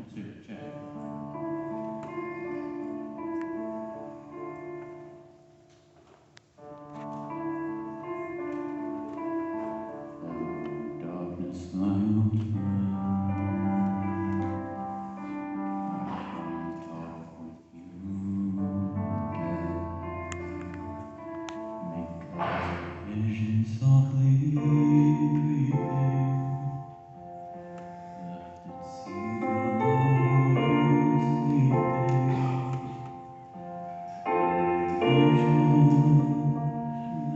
Super chat. Oh, darkness, my old friend. Vision softly creeping, left its seed while I was sleeping. Vision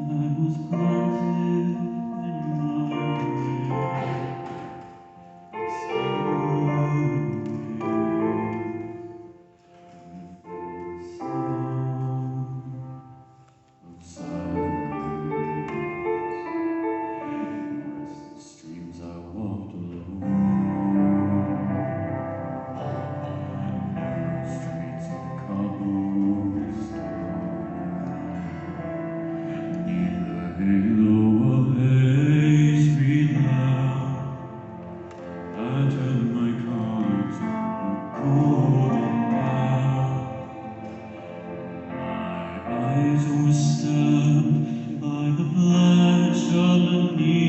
that was planted in my brain, slowly with the sound of silence. Restless streams I walked alone, narrow streets of cobblestone, neath the halo of a street lamp. I turned my collar to the cold and damp. My eyes were stabbed by the flash of a needle.